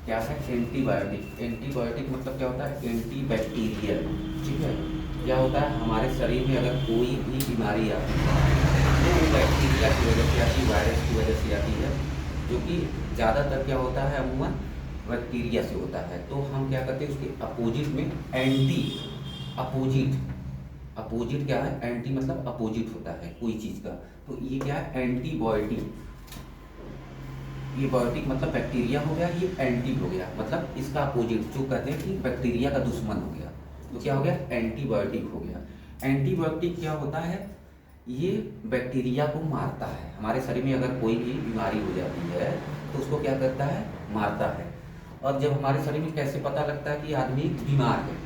क्या है, antibiotic. Antibiotic मतलब क्या होता है, एंटी बैक्टीरियल। ठीक है, क्या होता है, हमारे शरीर में अगर कोई भी बीमारी आती है तो वो बैक्टीरिया की वजह से आती है, वायरस की वजह से आती है, जो कि ज़्यादातर क्या होता है, अमूमन बैक्टीरिया से होता है। तो हम क्या करते हैं, उसके अपोजिट में एंटी, अपोजिट, अपोजिट क्या है, एंटी मतलब अपोजिट होता है कोई चीज़ का, तो ये क्या है, एंटीबायोटिक। ये बायोटिक मतलब बैक्टीरिया हो गया, ये एंटी हो गया मतलब इसका अपोजिट, जो कहते हैं कि बैक्टीरिया का दुश्मन हो गया, तो क्या हो गया, एंटीबायोटिक हो गया। एंटीबायोटिक क्या होता है, ये बैक्टीरिया को मारता है। हमारे शरीर में अगर कोई भी बीमारी हो जाती है तो उसको क्या करता है, मारता है। और जब हमारे शरीर में कैसे पता लगता है कि आदमी बीमार है,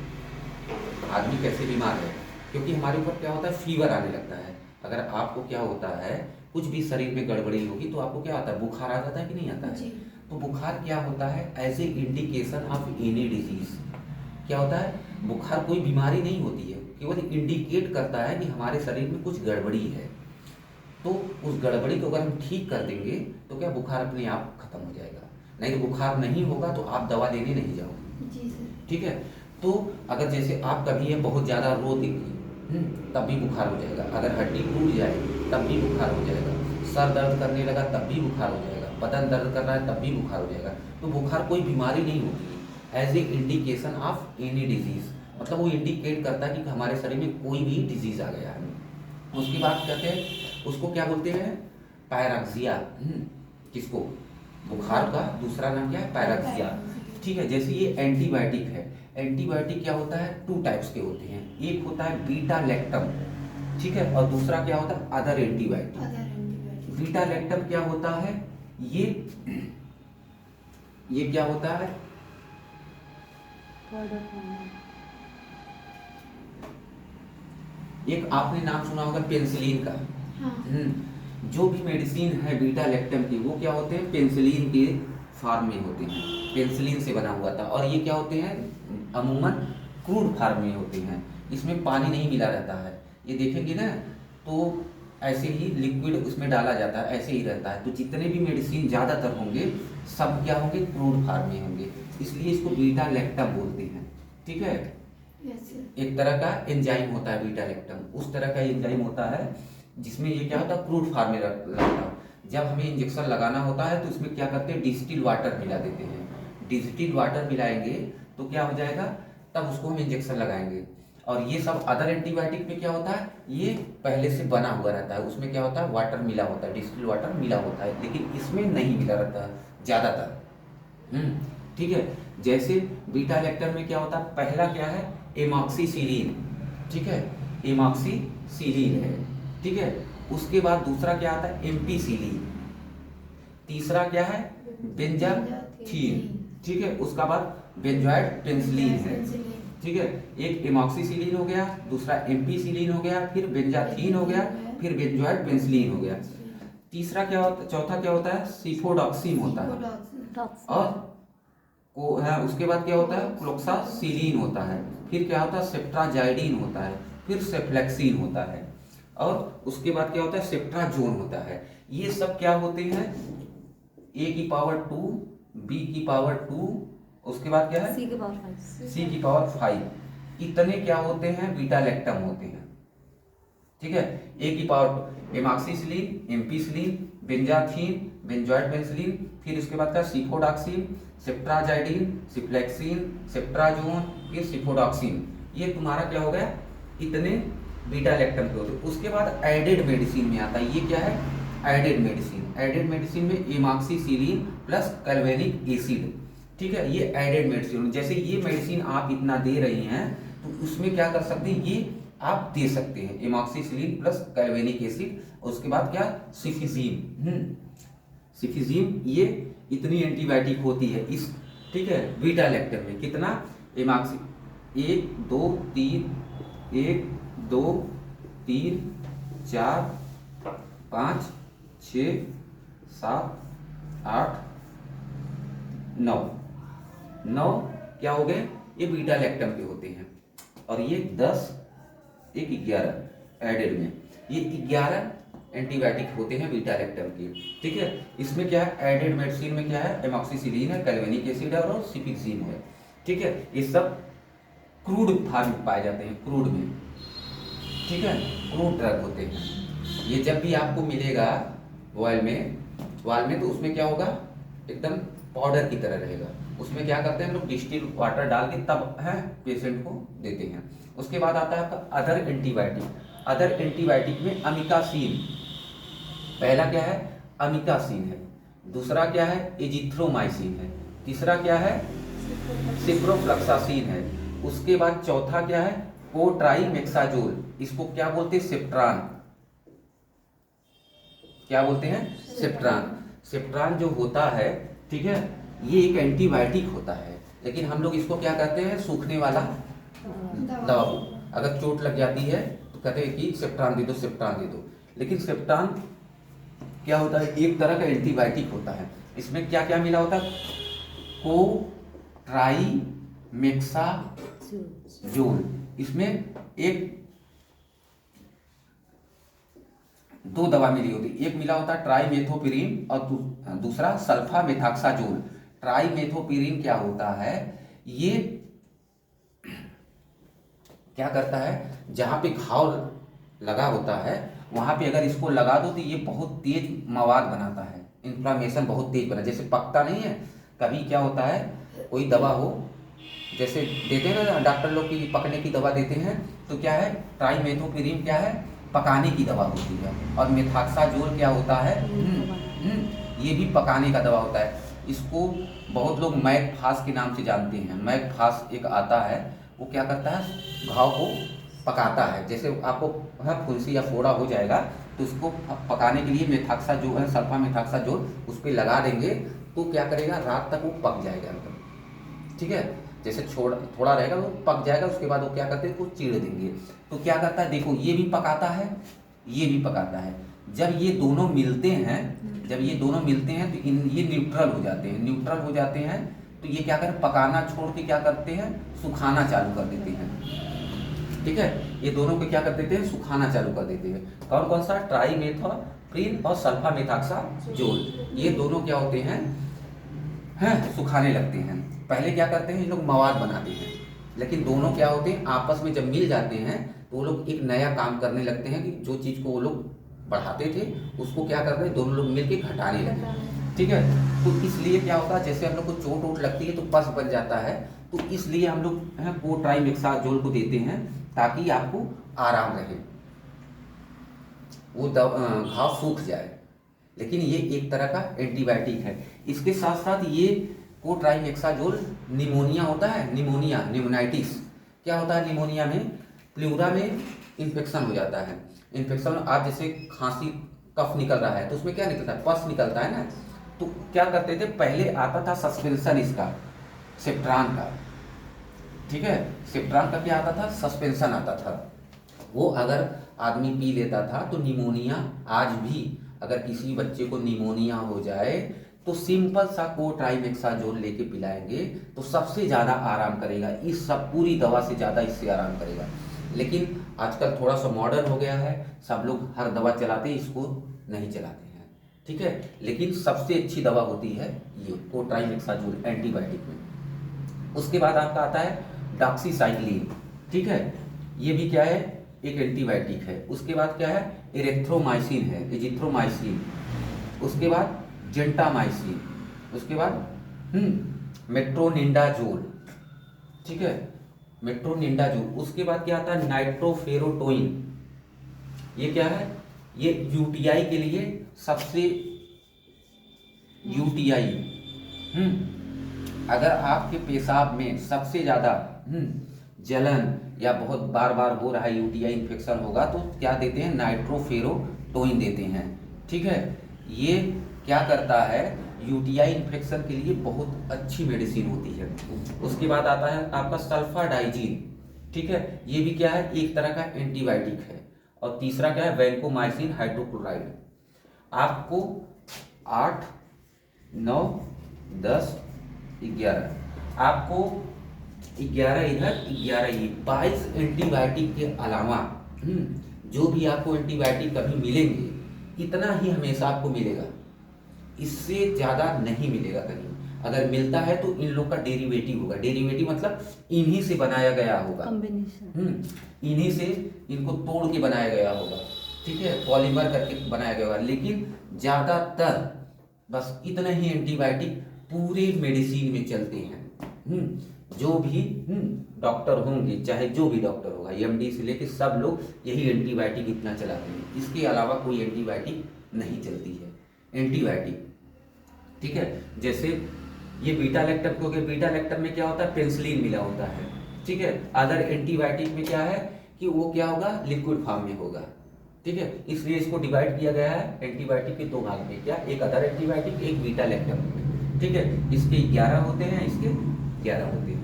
आदमी कैसे बीमार है, क्योंकि हमारे ऊपर क्या होता है, फीवर आने लगता है। अगर आपको क्या होता है, कुछ भी शरीर में गड़बड़ी होगी तो आपको क्या आता है, बुखार आ जाता है कि नहीं आता है। तो बुखार क्या होता है, as a indication of any disease. क्या होता है, बुखार कोई बीमारी नहीं होती है, केवल इंडिकेट करता है कि हमारे शरीर में कुछ गड़बड़ी है। तो उस गड़बड़ी को अगर हम ठीक कर देंगे तो क्या बुखार अपने आप खत्म हो जाएगा। नहीं तो बुखार नहीं होगा तो आप दवा लेने नहीं जाओगे। जी सर। ठीक है, तो अगर जैसे आप कभी ये बहुत ज़्यादा रो देंगे, तब भी बुखार हो जाएगा। अगर हड्डी टूट जाए तब भी बुखार हो जाएगा। सर दर्द करने लगा तब भी बुखार हो जाएगा। बदन दर्द कर रहा है तब भी बुखार हो जाएगा। तो बुखार कोई बीमारी नहीं होती है, as a indication of any disease, मतलब वो इंडिकेट करता है कि हमारे शरीर में कोई भी डिजीज आ गया है। उसकी बात करते हैं, उसको क्या बोलते हैं, पैराक्सिया। किसको, बुखार का दूसरा नाम क्या है, पैराक्सिया। ठीक है, जैसे ये एंटीबायोटिक है। एंटीबायोटिक क्या होता है, टू टाइप्स के होते हैं, एक होता है बीटा लैक्टम, ठीक है, और दूसरा क्या होता है, अदर एंटीबायोटिक। बीटा लैक्टम क्या होता है, ये क्या होता है, एक आपने नाम सुना होगा पेंसिलिन का। हाँ। जो भी मेडिसिन है बीटा लैक्टम की, वो क्या होते हैं, पेंसिलिन के फार्म में होते हैं, पेंसिलिन से बना हुआ था। और ये क्या होते हैं, अमूमन क्रूड फार्म में होते हैं, इसमें पानी नहीं मिला रहता है। ये देखेंगे ना तो ऐसे ही लिक्विड उसमें डाला जाता है, ऐसे ही रहता है। तो जितने भी मेडिसिन ज़्यादातर होंगे सब क्या होंगे, क्रूड फार्म में होंगे, इसलिए इसको बीटा लैक्टम बोलते हैं। ठीक है, एक तरह का एंजाइम होता है बीटा लैक्टम, उस तरह का एंजाइम होता है जिसमें ये क्या होता है, क्रूड फार्म में लगता है। जब हमें इंजेक्शन लगाना होता है तो इसमें क्या करते हैं, डिस्टिल वाटर मिला देते हैं। डिस्टिल वाटर मिलाएंगे तो क्या हो जाएगा, तब उसको हम इंजेक्शन लगाएंगे। और ये सब अदर एंटीबायोटिक में क्या होता है, ये पहले से बना हुआ रहता है, उसमें क्या होता है, वाटर मिला होता है, डिस्टिल वाटर मिला होता है, लेकिन इसमें नहीं मिला रहता है ज़्यादातर। ठीक है, जैसे बीटा लैक्टम में क्या होता है, पहला क्या है, एमॉक्सिसिलिन। ठीक है, एमॉक्सिसिलिन है। ठीक है, उसके बाद दूसरा क्या आता है, एम्पीसिलिन। तीसरा क्या है, बेंजाथीन। ठीक है, उसका बाद बेंजोइड पेनिसिलिन है। ठीक है, एक एमॉक्सिसिलिन हो गया, दूसरा एम्पीसिलिन हो गया, फिर बेंजाथीन हो गया, फिर बेंजोइड पेनिसिलिन हो गया। तीसरा क्या होता, चौथा क्या होता है, सिफोडॉक्सिन होता है। और को है, उसके बाद क्या होता है, क्लोक्सासिलीन होता है, फिर क्या होता है, सेप्ट्राजाइडिन होता है, फिर सेफ्लेक्सिन होता है, और उसके बाद क्या होता है, सेप्ट्राजोन होता है। ये सब क्या होते हैं, ए की पावर 2, बी की पावर 2, उसके बाद क्या है, सी की पावर 5। इतने क्या होते हैं, बीटा लैक्टम होते हैं। ठीक है, ए की power amoxicillin, ampicillin, benzathine, benzyl penicillin, फिर उसके बाद का सिफोडॉक्सिन, सेप्ट्राजाइडिन, सिफ्लेक्सिन, सेप्ट्राजोन, फिर सिफोडॉक्सिन। ये तुम्हारा क्या हो गया, इतने बीटा लैक्टम के होते हैं। उसके बाद एडेड मेडिसिन में आता है, ये क्या है, एडेड मेडिसिन। एडेड मेडिसिन में एमॉक्सिसिलिन प्लस कैल्वेनिक एसिड। ठीक है, ये एडेड मेडिसिन, जैसे ये मेडिसिन आप इतना दे रही हैं तो उसमें क्या कर सकते हैं, ये आप दे सकते हैं, एमॉक्सिसिलिन प्लस कैल्वेनिक एसिड। उसके बाद क्या, सिफिजीम। सिफिजीम, ये इतनी एंटीबायोटिक होती है इस, ठीक है, बीटा लैक्टम में। कितना, एमॉक्सी 1 2 3, 1 2 3 4 5 6 7 8 9 9 क्या हो गए, ये बीटा लैक्टम के होते हैं। और ये 10, एक 11 एडेड में, ये 11 एंटीबायोटिक होते हैं बीटा लैक्टम के। ठीक है, इसमें क्या है, एडेड मेडिसिन में क्या है, एमॉक्सिसिलिन है, कैल्वेनिक एसिड है और सिपिक्सिन है। ठीक है, ये सब क्रूड फॉर्म में पाए जाते हैं, क्रूड में। ठीक है, क्रूड ड्रग होते हैं ये। जब भी आपको मिलेगा बॉयल में तो उसमें क्या होगा, एकदम पाउडर की तरह रहेगा। उसमें क्या करते हैं हम लोग, डिस्टिल वाटर डाल के तब है पेशेंट को देते हैं। उसके बाद आता है आपका अदर एंटीबायोटिक। अदर एंटीबायोटिक में अमिकासिन, पहला क्या है, अमिकासिन है, दूसरा क्या है, एजिथ्रोमाइसिन है, तीसरा क्या है, सिप्रोफ्लक्सासिन है, उसके बाद चौथा क्या है, कोट्राइमेक्साजोल, इसको क्या बोलते हैं, सेप्ट्रान। क्या बोलते हैं, सेप्ट्रान। सेप्ट्रान जो होता है, ठीक है, ये एक एंटीबायोटिक होता है, लेकिन हम लोग इसको क्या कहते हैं, सूखने वाला दवा। अगर चोट लग जाती है तो कहते हैं कि सेप्ट्रान दे दो, सेप्ट्रान दे दो। लेकिन सेप्ट्रान क्या होता है, एक तरह का एंटीबायोटिक होता है। इसमें क्या क्या मिला होता है, कोट्राइमेक्साजोल, इसमें एक दो दवा मिली होती, एक मिला होता है ट्राइमेथोपिरिन और दूसरा सल्फामेथाक्साजोल। ट्राइमेथोपिरिन क्या होता है, ये क्या करता है, जहां पे घाव लगा होता है वहां पे अगर इसको लगा दो तो ये बहुत तेज मवाद बनाता है, इन्फ्लामेशन बहुत तेज बना, जैसे पकता नहीं है। कभी क्या होता है, कोई दवा हो, जैसे देते हैं ना डॉक्टर लोग की पकने की दवा देते हैं, तो क्या है, ट्राइमेथोपिरिन क्या है, पकाने की दवा होती है, और मेथाक्साजोल क्या होता है, ये भी पकाने का दवा होता है। इसको बहुत लोग मैकफास के नाम से जानते हैं। मैकफास एक आता है, वो क्या करता है, घाव को पकाता है। जैसे आपको फुंसी या फोड़ा हो जाएगा तो उसको पकाने के लिए मेथाक्साजोल है, सल्फा मेथाक्साजोल उस पर लगा देंगे तो क्या करेगा, रात तक वो पक जाएगा एकदम। ठीक है, जैसे थोड़ा रहेगा वो पक जाएगा, उसके बाद वो क्या करते हैं, उसको चीड़ देंगे। तो क्या करता है, देखो ये भी पकाता है, ये भी पकाता है। जब ये दोनों मिलते हैं, तो ये न्यूट्रल हो जाते हैं। न्यूट्रल हो जाते हैं तो ये क्या करें, पकाना छोड़ के क्या करते हैं, सुखाना चालू कर देते हैं। ठीक है, ये दोनों को क्या कर देते हैं, सुखाना चालू कर देते हैं। कौन कौन सा, ट्राइमेथोपिरिन और सल्फामेथाक्साजोल, ये दोनों क्या होते हैं, सुखाने लगते हैं। पहले क्या करते हैं, ये लोग मवाद बनाते हैं, लेकिन दोनों क्या होते हैं, आपस में जब मिल जाते हैं तो वो लोग एक नया काम करने लगते हैं कि जो चीज़ को वो लोग बढ़ाते थे उसको क्या कर रहे हैं, दोनों लोग मिलके घटाने लगे। ठीक है, तो इसलिए क्या होता है, जैसे हम लोग को चोट वोट लगती है तो पस बन जाता है, तो इसलिए हम लोग कोट्राइमेक्साजोल को देते हैं ताकि आपको आराम रहे, वो घाव सूख जाए। लेकिन ये एक तरह का एंटीबायोटिक है। इसके साथ साथ ये कोट्राइमेक्साजोल निमोनिया होता है, निमोनाइटिस क्या होता है, निमोनिया में प्लूरा में इन्फेक्शन हो जाता है। इन्फेक्शन, आप जैसे खांसी कफ निकल रहा है तो उसमें क्या निकलता है, पस निकलता है ना। तो क्या करते थे, पहले आता था सस्पेंशन इसका, सेप्ट्रान का। ठीक है, सेप्ट्रान का क्या आता था, सस्पेंशन आता था। वो अगर आदमी पी लेता था तो निमोनिया, आज भी अगर किसी बच्चे को निमोनिया हो जाए तो सिंपल सा कोट्राइमेक्साजोल लेके पिलाएंगे तो सबसे ज़्यादा आराम करेगा, इस सब पूरी दवा से ज़्यादा इससे आराम करेगा। लेकिन आजकल थोड़ा सा मॉडर्न हो गया है, सब लोग हर दवा चलाते हैं, इसको नहीं चलाते हैं। ठीक है, लेकिन सबसे अच्छी दवा होती है ये कोट्राइमेक्साजोल एंटीबायोटिक में। उसके बाद आपका आता है डॉक्सीसाइक्लिन। ठीक है, ये भी क्या है, एक एंटीबायोटिक है। उसके बाद क्या है, एरिथ्रोमाइसिन है, एजिथ्रोमाइसिन। उसके बाद जेंटामाइसिन। उसके बाद मेट्रोनिडाजोल। ठीक है, मेट्रोनिडाजोल। उसके बाद क्या आता है, नाइट्रोफेरोटोइन। ये क्या है, ये यूटीआई के लिए सबसे, यूटीआई अगर आपके पेशाब में सबसे ज़्यादा जलन या बहुत बार बार हो रहा है, यूटीआई इन्फेक्शन होगा तो क्या देते हैं, नाइट्रोफेरोटोइन देते हैं। ठीक है, ये क्या करता है, यूटीआई इन्फेक्शन के लिए बहुत अच्छी मेडिसिन होती है। उसके बाद आता है आपका सल्फाडाइजिन। ठीक है, ये भी क्या है, एक तरह का एंटीबायोटिक है। और तीसरा क्या है, वैंकोमाइसिन हाइड्रोक्लोराइड। आपको 8, 9, 10, 11, आपको 11 इधर 11 ये 22 एंटीबायोटिक के अलावा जो भी आपको एंटीबायोटिक कभी मिलेंगे इतना ही हमेशा आपको मिलेगा, इससे ज़्यादा नहीं मिलेगा कहीं। अगर मिलता है तो इन लोग का डेरिवेटिव होगा। डेरिवेटिव मतलब इन्हीं से बनाया गया होगा, इन्हीं से इनको तोड़ के बनाया गया होगा, ठीक है, पॉलीमर करके बनाया गया होगा। लेकिन ज़्यादातर बस इतना ही एंटीबायोटिक पूरे मेडिसिन में चलते हैं। जो भी डॉक्टर होंगे, चाहे जो भी डॉक्टर होगा, एमडी से लेके सब लोग यही एंटीबायोटिक इतना चलाते हैं। इसके अलावा कोई एंटीबायोटिक नहीं चलती है एंटीबायोटिक, ठीक है। जैसे ये बीटा लैक्टम, क्योंकि बीटा लैक्टम में क्या होता है, पेनिसिलिन मिला होता है, ठीक है। अदर एंटीबायोटिक में क्या है कि वो क्या होगा, लिक्विड फॉर्म में होगा, ठीक है। इसलिए इसको डिवाइड किया गया है एंटीबायोटिक के दो भाग में, क्या, एक अदर एंटीबायोटिक, एक बीटा लैक्टम में, ठीक है। इसके 11 होते हैं, इसके 11 होते हैं,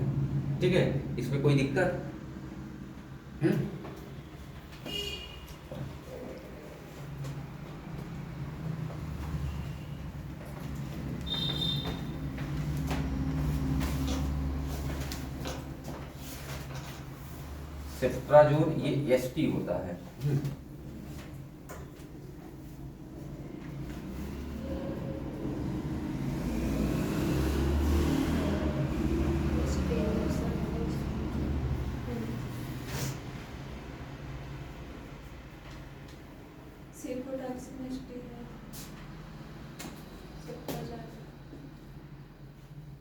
ठीक है। इसमें कोई दिक्कत? सेफ्ट्राजोन ये एसटी होता है।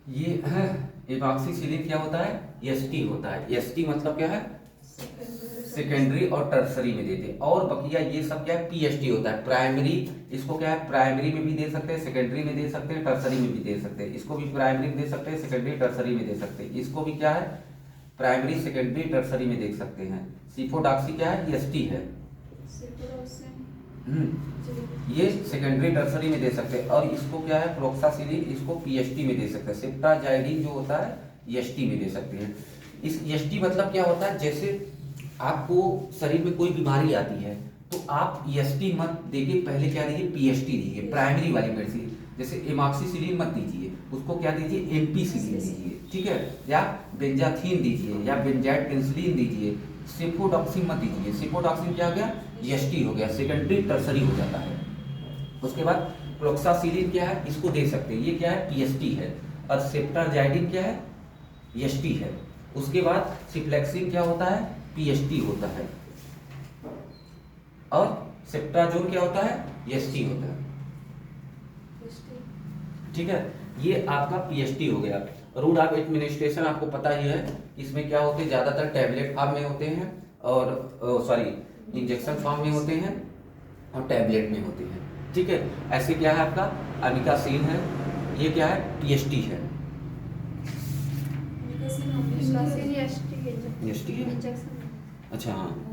ये है एमॉक्सिसिलिन क्या होता है, एसटी होता है। एसटी मतलब क्या है, सेकेंडरी और टर्सरी में देते हैं। और बकिया ये सब क्या है, पीएचडी होता है। प्राइमरी, इसको क्या है, प्राइमरी में भी दे सकते हैं, सेकेंडरी में दे सकते हैं, टर्सरी में भी दे सकते हैं। इसको भी प्राइमरी में दे सकते हैं, सेकेंडरी टर्सरी में दे सकते हैं। इसको भी क्या है, प्राइमरी सेकेंडरी टर्सरी में देख सकते हैं। सिफोडॉक्सी क्या है, एसटी है, ये सेकेंडरी टर्सरी में दे सकते हैं। और इसको क्या है, फ्लोक्सासिलिन, इसको पीएचडी में दे सकते हैं। सेप्टाजाइडिन जो होता है एसटी में दे सकते हैं। इस एसटी मतलब क्या होता है, जैसे आपको शरीर में कोई बीमारी आती है तो आप एसटी मत देके पहले क्या दीजिए, पीएचडी दीजिए, प्राइमरी वाली मेडिसिन। जैसे एमॉक्सिसिलिन मत दीजिए, उसको क्या दीजिए, एमपीसिलिन दीजिए, ठीक है, या बेंजाथीन दीजिए, या बेंजाइड पेनिसिलिन दीजिए। सिफोडॉक्सिन मत दीजिए। सिफोडॉक्सिन क्या हो गया, एसटी हो गया, सेकेंडरी टर्सरी हो जाता है। उसके बाद फ्लोक्सासिलिन क्या है, इसको दे सकते हैं, ये क्या है, पीएचडी है। और सेप्टाजाइडिन क्या है, एसटी है। उसके बाद सिफ्लेक्सिन क्या होता है, पीएचडी होता है। और सेप्टाजोन क्या होता है, एसटी होता है, ठीक है। ये आपका पीएचडी हो गया। रूट ऑफ एडमिनिस्ट्रेशन आपको पता ही है, इसमें क्या होते हैं, ज्यादातर टैबलेट फॉर्म में होते हैं, और सॉरी इंजेक्शन फॉर्म में होते हैं, और टैबलेट में होते हैं, ठीक है। ऐसे क्या है आपका अमिकासिन है, ये क्या है, पीएचडी है, एसटी है, अच्छा हाँ।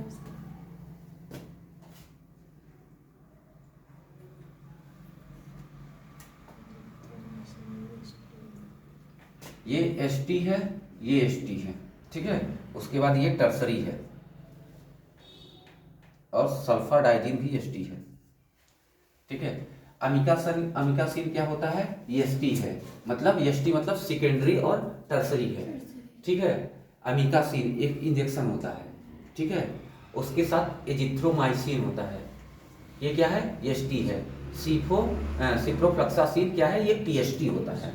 ये एसटी है, ये एसटी है, ठीक है। उसके बाद ये टर्सरी है, और सल्फाडाइजिन भी एसटी है, ठीक है। अमिकासिन क्या होता है, एसटी है, मतलब एसटी मतलब सेकेंडरी और टर्सरी है, ठीक है। अमिकासिन एक इंजेक्शन होता है, ठीक है। उसके साथ एजिथ्रोमाइसिन होता है, ये क्या है, एसटी है। सिप्रोफ्लक्सासिन क्या है, ये पीएचडी होता है।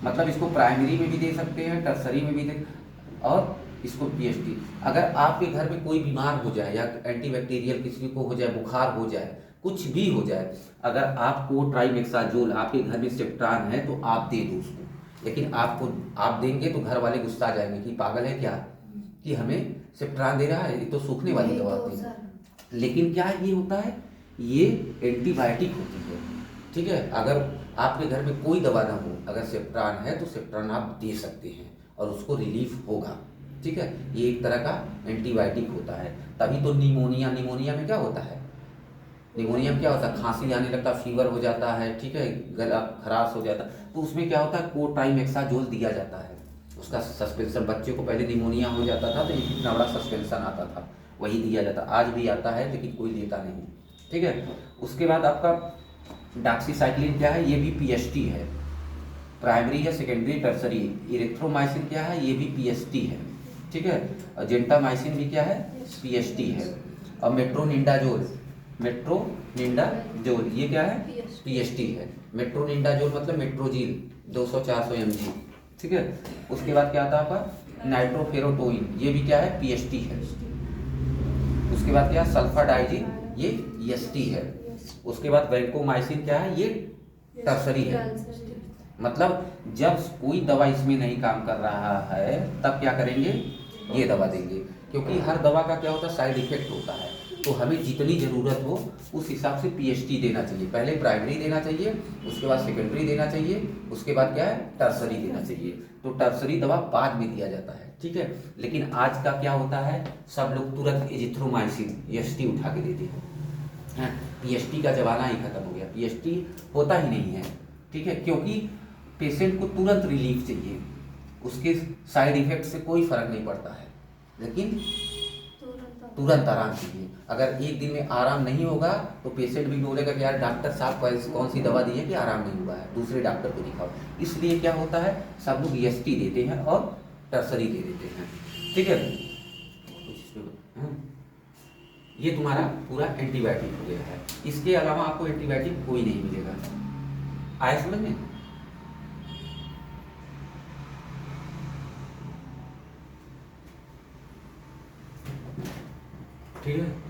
मतलब इसको प्राइमरी में भी दे सकते हैं, टर्सरी में भी दे, और इसको पीएचडी। अगर आपके घर में कोई बीमार हो जाए, या एंटीबैक्टीरियल किसी को हो जाए, बुखार हो जाए, कुछ भी हो जाए, अगर आपको ट्राइमेक्साजोल आपके घर में सेप्ट्रान है तो आप दे दो उसको। लेकिन आप देंगे तो घर वाले गुस्सा आ जाएंगे कि पागल है क्या, कि हमें सेप्ट्रान दे रहा है, ये तो सूखने वाली दवा होती है। लेकिन क्या ये होता है, ये एंटीबायोटिक होती है, ठीक है। अगर आपके घर में कोई दवा ना हो, अगर सेप्ट्रान है तो सेप्ट्रान आप दे सकते हैं और उसको रिलीफ होगा, ठीक है। ये एक तरह का एंटीबायोटिक होता है। तभी तो निमोनिया में क्या होता है, निमोनिया में क्या होता है, खांसी आने लगता, फीवर हो जाता है, ठीक है, गला खराश हो जाता है, तो उसमें क्या होता है, कोट्राइमेक्साजोल दिया जाता है। उसका सस्पेंशन, बच्चे को पहले निमोनिया हो जाता था तो एक इतना बड़ा सस्पेंशन आता था, वही दिया जाता, आज भी आता है लेकिन कोई देता नहीं, ठीक है। उसके बाद आपका डॉक्सीसाइक्लिन क्या है, ये भी पीएचडी है, प्राइमरी है, सेकेंडरी टर्सरी। इरिथ्रोमाइसिन क्या है, ये भी पीएचडी है, ठीक है। और जेंटामाइसिन भी क्या है, पीएचडी है। और मेट्रोनिडाजोल, मेट्रोनिडाजोल, ये क्या है? पीएसटी है। मेट्रोनिडाजोल मतलब मेट्रोजील 200-400 mg, ठीक है। उसके बाद क्या आता है आपका? नाइट्रोफेरोटोइन, ये भी क्या है? पीएसटी है। उसके बाद क्या? सल्फाडाइजिन, ये ईएसटी है। उसके बाद वैंकोमाइसिन क्या है? ये टर्सरी है। मतलब जब कोई दवा इसमें नहीं काम कर रहा है तब क्या करेंगे? ये दवा देंगे, क्योंकि हर दवा का क्या होता है? साइड इफेक्ट होता है। तो हमें जितनी ज़रूरत हो उस हिसाब से पीएसटी देना चाहिए। पहले प्राइमरी देना चाहिए, उसके बाद सेकेंडरी देना चाहिए, उसके बाद क्या है? टर्सरी देना चाहिए। तो टर्सरी दवा बाद में दिया जाता है, ठीक है। लेकिन आज का क्या होता है? सब लोग तुरंत एजिथ्रोमाइसिन ईएसटी उठा के देते हैं। पीएसटी का जमाना ही खत्म हो गया, पीएसटी होता ही नहीं है, ठीक है। क्योंकि पेशेंट को तुरंत रिलीफ चाहिए, उसके साइड इफेक्ट से कोई फर्क नहीं पड़ता है, लेकिन तुरंत आराम चाहिए। अगर एक दिन में आराम नहीं होगा तो पेशेंट भी बोलेगा कि यार डॉक्टर साहब कौन सी दवा दी है कि आराम नहीं हुआ है, दूसरे डॉक्टर को दिखाओ। इसलिए क्या होता है? सब लोग ईएसटी देते हैं और टर्सरी दे देते हैं, ठीक है। ये तुम्हारा पूरा एंटीबायोटिक हो गया है। इसके अलावा आपको एंटीबायोटिक कोई नहीं मिलेगा। आया समझ में? ठीक है।